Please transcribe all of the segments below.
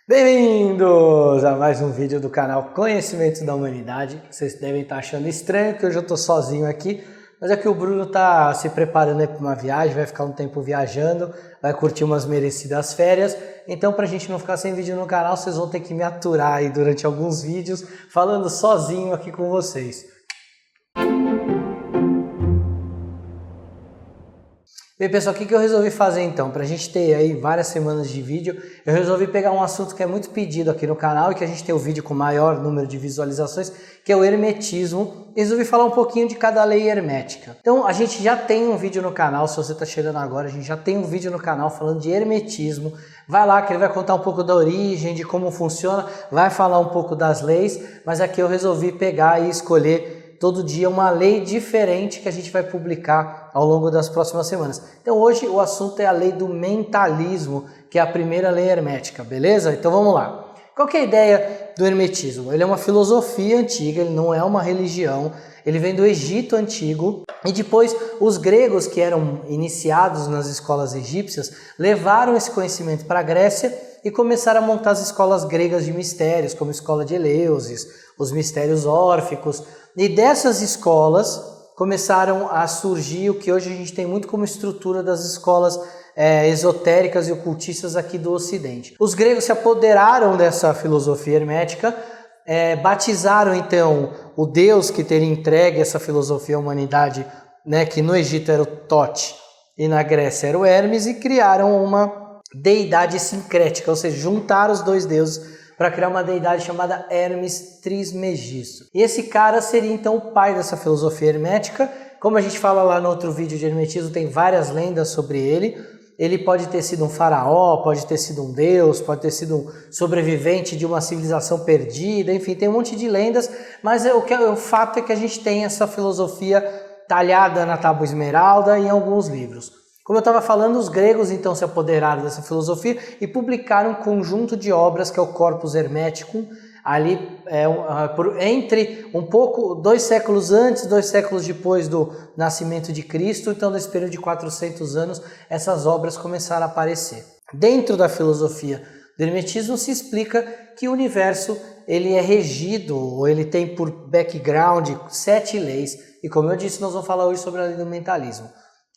Bem-vindos a mais um vídeo do canal Conhecimentos da Humanidade. Vocês devem estar achando estranho que hoje eu estou sozinho aqui, mas é que o Bruno está se preparando para uma viagem, vai ficar um tempo viajando, vai curtir umas merecidas férias. Então, para a gente não ficar sem vídeo no canal, vocês vão ter que me aturar aí durante alguns vídeos, falando sozinho aqui com vocês. Bem, pessoal, o que eu resolvi fazer então? Para a gente ter aí várias semanas de vídeo, eu resolvi pegar um assunto que é muito pedido aqui no canal e que a gente tem o vídeo com maior número de visualizações, que é o hermetismo. E resolvi falar um pouquinho de cada lei hermética. Então, a gente já tem um vídeo no canal, se você está chegando agora, a gente já tem um vídeo no canal falando de hermetismo. Vai lá que ele vai contar um pouco da origem, de como funciona, vai falar um pouco das leis, mas aqui eu resolvi pegar e escolher todo dia uma lei diferente que a gente vai publicar ao longo das próximas semanas. Então hoje o assunto é a lei do mentalismo, que é a primeira lei hermética, beleza? Então vamos lá. Qual que é a ideia do hermetismo? Ele é uma filosofia antiga, ele não é uma religião, ele vem do Egito antigo e depois os gregos que eram iniciados nas escolas egípcias levaram esse conhecimento para a Grécia e começaram a montar as escolas gregas de mistérios, como a escola de Eleusis, os mistérios órficos. E dessas escolas começaram a surgir o que hoje a gente tem muito como estrutura das escolas esotéricas e ocultistas aqui do Ocidente. Os gregos se apoderaram dessa filosofia hermética, batizaram então o deus que teria entregue essa filosofia à humanidade, né, que no Egito era o Tote e na Grécia era o Hermes, e criaram uma deidade sincrética, ou seja, juntaram os dois deuses para criar uma deidade chamada Hermes Trismegisto. E esse cara seria então o pai dessa filosofia hermética. Como a gente fala lá no outro vídeo de hermetismo, tem várias lendas sobre ele. Ele pode ter sido um faraó, pode ter sido um deus, pode ter sido um sobrevivente de uma civilização perdida, enfim, tem um monte de lendas, mas o fato é que a gente tem essa filosofia talhada na tábua esmeralda e em alguns livros. Como eu estava falando, os gregos então se apoderaram dessa filosofia e publicaram um conjunto de obras que é o Corpus Hermeticum, ali entre 2 séculos antes, 2 séculos depois do nascimento de Cristo. Então nesse período de 400 anos essas obras começaram a aparecer. Dentro da filosofia do hermetismo se explica que o universo ele é regido, ou ele tem por background 7 leis, e como eu disse, nós vamos falar hoje sobre a lei do mentalismo.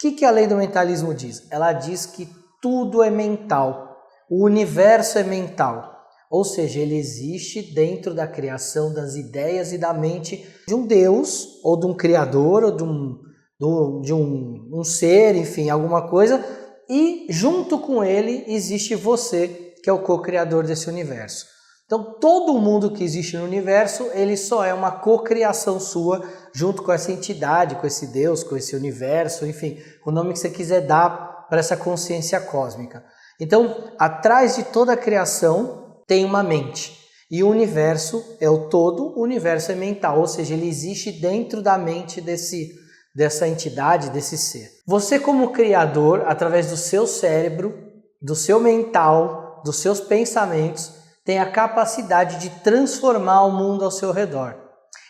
O que a lei do mentalismo diz? Ela diz que tudo é mental, o universo é mental, ou seja, ele existe dentro da criação das ideias e da mente de um Deus, ou de um Criador, ou de um ser, enfim, alguma coisa, e junto com ele existe você, que é o co-criador desse universo. Então todo mundo que existe no universo, ele só é uma cocriação sua, junto com essa entidade, com esse Deus, com esse universo, enfim, o nome que você quiser dar para essa consciência cósmica. Então, atrás de toda a criação tem uma mente. E o universo é o todo, o universo é mental, ou seja, ele existe dentro da mente dessa entidade, desse ser. Você como criador, através do seu cérebro, do seu mental, dos seus pensamentos, tem a capacidade de transformar o mundo ao seu redor.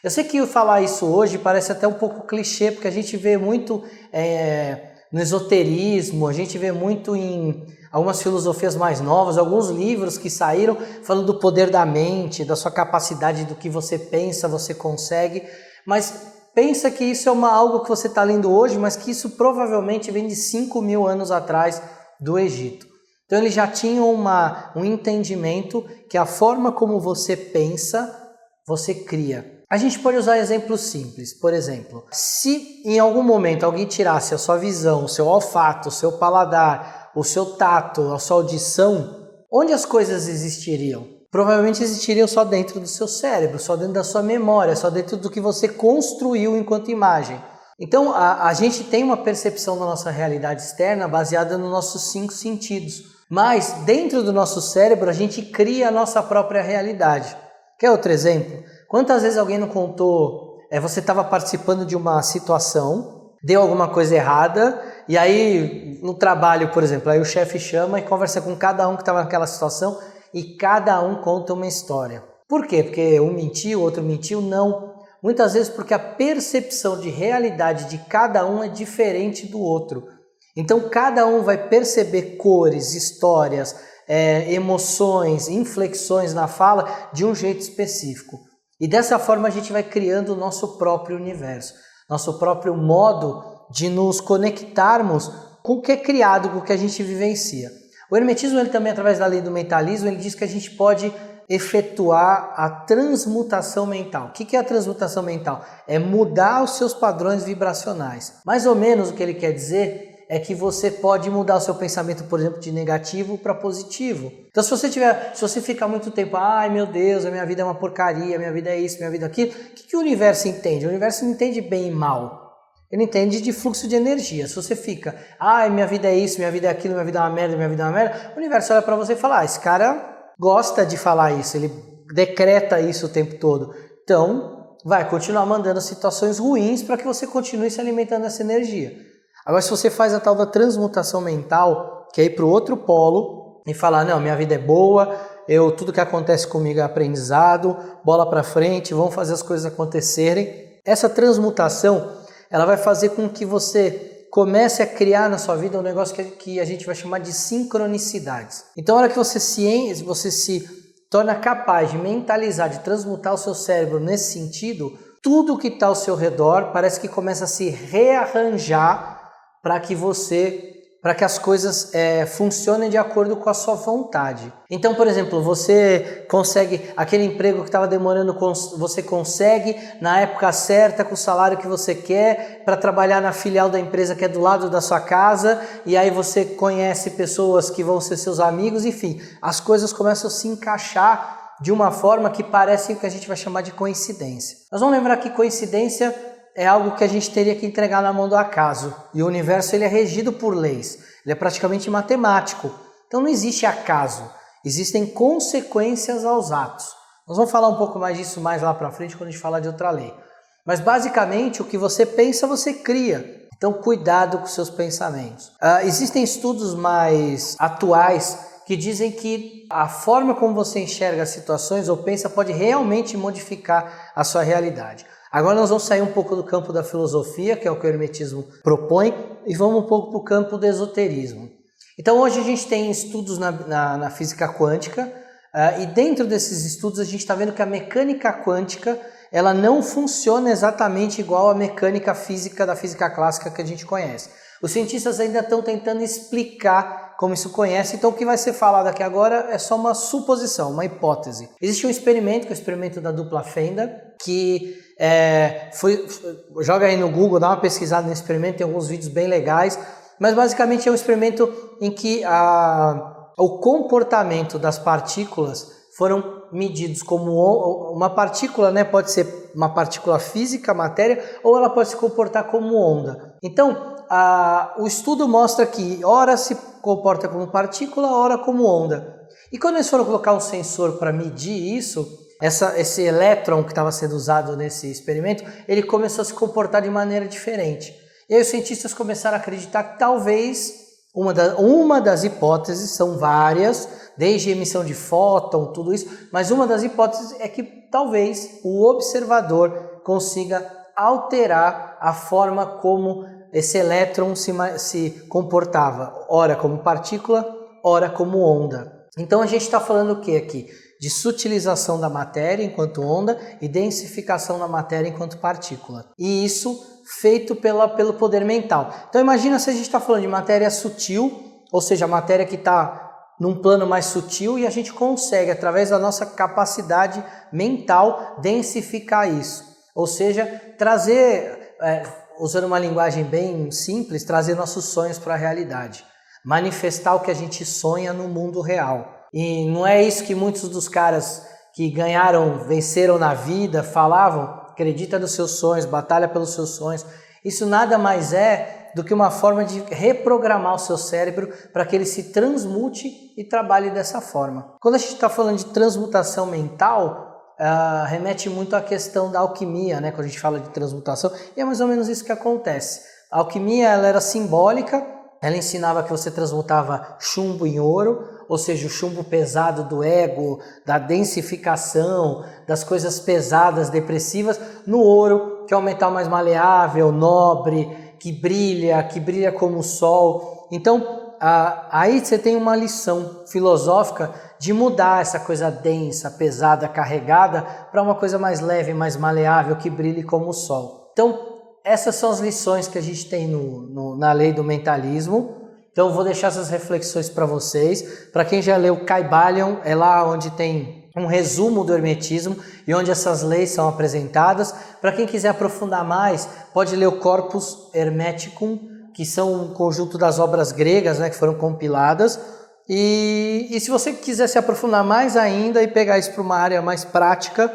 Eu sei que falar isso hoje parece até um pouco clichê, porque a gente vê muito no esoterismo, a gente vê muito em algumas filosofias mais novas, alguns livros que saíram falando do poder da mente, da sua capacidade, do que você pensa, você consegue, mas pensa que isso é algo que você está lendo hoje, mas que isso provavelmente vem de 5.000 anos atrás do Egito. Então eles já tinham um entendimento que a forma como você pensa, você cria. A gente pode usar exemplos simples. Por exemplo, se em algum momento alguém tirasse a sua visão, o seu olfato, o seu paladar, o seu tato, a sua audição, onde as coisas existiriam? Provavelmente existiriam só dentro do seu cérebro, só dentro da sua memória, só dentro do que você construiu enquanto imagem. Então a gente tem uma percepção da nossa realidade externa baseada nos nossos 5 sentidos. Mas dentro do nosso cérebro a gente cria a nossa própria realidade. Quer outro exemplo? Quantas vezes alguém não contou, você estava participando de uma situação, deu alguma coisa errada, e aí no trabalho, por exemplo, aí o chefe chama e conversa com cada um que estava naquela situação e cada um conta uma história. Por quê? Porque um mentiu, o outro mentiu? Não. Muitas vezes porque a percepção de realidade de cada um é diferente do outro. Então cada um vai perceber cores, histórias, emoções, inflexões na fala de um jeito específico. E dessa forma a gente vai criando o nosso próprio universo, nosso próprio modo de nos conectarmos com o que é criado, com o que a gente vivencia. O hermetismo, ele também, através da lei do mentalismo, ele diz que a gente pode efetuar a transmutação mental. O que é a transmutação mental? É mudar os seus padrões vibracionais. Mais ou menos o que ele quer dizer é que você pode mudar o seu pensamento, por exemplo, de negativo para positivo. Então, se você ficar muito tempo, ai meu Deus, a minha vida é uma porcaria, a minha vida é isso, a minha vida é aquilo, o que o universo entende? O universo não entende bem e mal. Ele entende de fluxo de energia. Se você fica, ai, minha vida é isso, minha vida é aquilo, minha vida é uma merda, minha vida é uma merda, o universo olha para você e fala, esse cara gosta de falar isso, ele decreta isso o tempo todo. Então, vai continuar mandando situações ruins para que você continue se alimentando dessa energia. Agora, se você faz a tal da transmutação mental, que é ir para o outro polo e falar, não, minha vida é boa, tudo que acontece comigo é aprendizado, bola para frente, vamos fazer as coisas acontecerem. Essa transmutação, ela vai fazer com que você comece a criar na sua vida um negócio que a gente vai chamar de sincronicidades. Então, a hora que você se torna capaz de mentalizar, de transmutar o seu cérebro nesse sentido, tudo que está ao seu redor parece que começa a se rearranjar para que as coisas funcionem de acordo com a sua vontade. Então, por exemplo, você consegue aquele emprego que estava demorando, você consegue na época certa, com o salário que você quer, para trabalhar na filial da empresa que é do lado da sua casa, e aí você conhece pessoas que vão ser seus amigos, enfim, as coisas começam a se encaixar de uma forma que parece que a gente vai chamar de coincidência. Nós vamos lembrar que coincidência é algo que a gente teria que entregar na mão do acaso. E o universo, ele é regido por leis. Ele é praticamente matemático. Então não existe acaso. Existem consequências aos atos. Nós vamos falar um pouco mais disso mais lá para frente quando a gente falar de outra lei. Mas basicamente o que você pensa, você cria. Então cuidado com seus pensamentos. Existem estudos mais atuais que dizem que a forma como você enxerga as situações ou pensa pode realmente modificar a sua realidade. Agora nós vamos sair um pouco do campo da filosofia, que é o que o hermetismo propõe, e vamos um pouco para o campo do esoterismo. Então hoje a gente tem estudos na física quântica, e dentro desses estudos a gente está vendo que a mecânica quântica ela não funciona exatamente igual à mecânica física da física clássica que a gente conhece. Os cientistas ainda estão tentando explicar como isso conhece, então o que vai ser falado aqui agora é só uma suposição, uma hipótese. Existe um experimento, que é o experimento da dupla fenda, que joga aí no Google, dá uma pesquisada nesse experimento, tem alguns vídeos bem legais, mas basicamente é um experimento em que o comportamento das partículas foram medidos como uma partícula, né? Pode ser uma partícula física, matéria, ou ela pode se comportar como onda. Então, o estudo mostra que ora se comporta como partícula, ora como onda. E quando eles foram colocar um sensor para medir isso, esse elétron que estava sendo usado nesse experimento, ele começou a se comportar de maneira diferente. E aí os cientistas começaram a acreditar que talvez uma das hipóteses, são várias, desde emissão de fóton, tudo isso, mas uma das hipóteses é que talvez o observador consiga alterar a forma como esse elétron se comportava, ora como partícula, ora como onda. Então a gente está falando o que aqui? De sutilização da matéria enquanto onda e densificação da matéria enquanto partícula. E isso feito pelo poder mental. Então imagina se a gente está falando de matéria sutil, ou seja, matéria que está num plano mais sutil e a gente consegue, através da nossa capacidade mental, densificar isso. Ou seja, trazer, usando uma linguagem bem simples, trazer nossos sonhos para a realidade. Manifestar o que a gente sonha no mundo real. E não é isso que muitos dos caras que venceram na vida, falavam, acredita nos seus sonhos, batalha pelos seus sonhos. Isso nada mais é do que uma forma de reprogramar o seu cérebro para que ele se transmute e trabalhe dessa forma. Quando a gente está falando de transmutação mental, remete muito à questão da alquimia, né? Quando a gente fala de transmutação, e é mais ou menos isso que acontece. A alquimia ela era simbólica, ela ensinava que você transmutava chumbo em ouro, ou seja, o chumbo pesado do ego, da densificação, das coisas pesadas, depressivas, no ouro, que é um metal mais maleável, nobre, que brilha como o sol. Então, aí você tem uma lição filosófica de mudar essa coisa densa, pesada, carregada, para uma coisa mais leve, mais maleável, que brilhe como o sol. Então, essas são as lições que a gente tem na lei do mentalismo. Então, eu vou deixar essas reflexões para vocês. Para quem já leu Kybalion, é lá onde tem um resumo do hermetismo e onde essas leis são apresentadas. Para quem quiser aprofundar mais, pode ler o Corpus Hermeticum, que são um conjunto das obras gregas, né, que foram compiladas. E se você quiser se aprofundar mais ainda e pegar isso para uma área mais prática,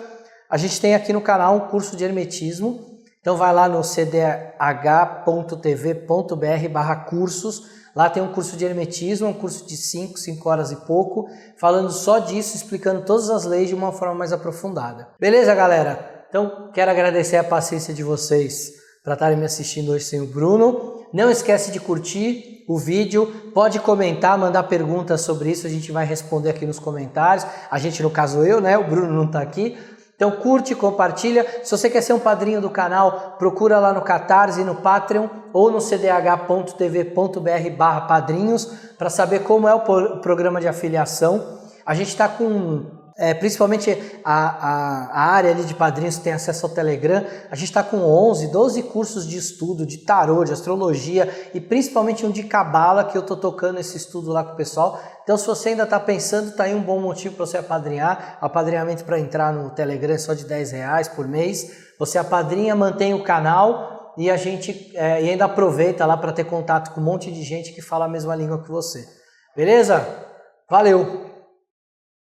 a gente tem aqui no canal um curso de hermetismo. Então vai lá no cdh.tv.br/cursos, lá tem um curso de hermetismo, um curso de 5 horas e pouco, falando só disso, explicando todas as leis de uma forma mais aprofundada. Beleza, galera? Então quero agradecer a paciência de vocês para estarem me assistindo hoje sem o Bruno. Não esquece de curtir o vídeo, pode comentar, mandar perguntas sobre isso, a gente vai responder aqui nos comentários. A gente, no caso eu, né? O Bruno não está aqui. Então curte, compartilha. Se você quer ser um padrinho do canal, procura lá no Catarse, no Patreon ou no cdh.tv.br/padrinhos para saber como é o programa de afiliação. A gente está com, principalmente a área ali de padrinhos que tem acesso ao Telegram, a gente está com 12 cursos de estudo, de tarô, de astrologia e principalmente um de cabala que eu estou tocando esse estudo lá com o pessoal. Então, se você ainda está pensando, está aí um bom motivo para você apadrinhar. Apadrinhamento para entrar no Telegram é só de R$10 por mês. Você apadrinha, mantém o canal e a gente e ainda aproveita lá para ter contato com um monte de gente que fala a mesma língua que você. Beleza? Valeu!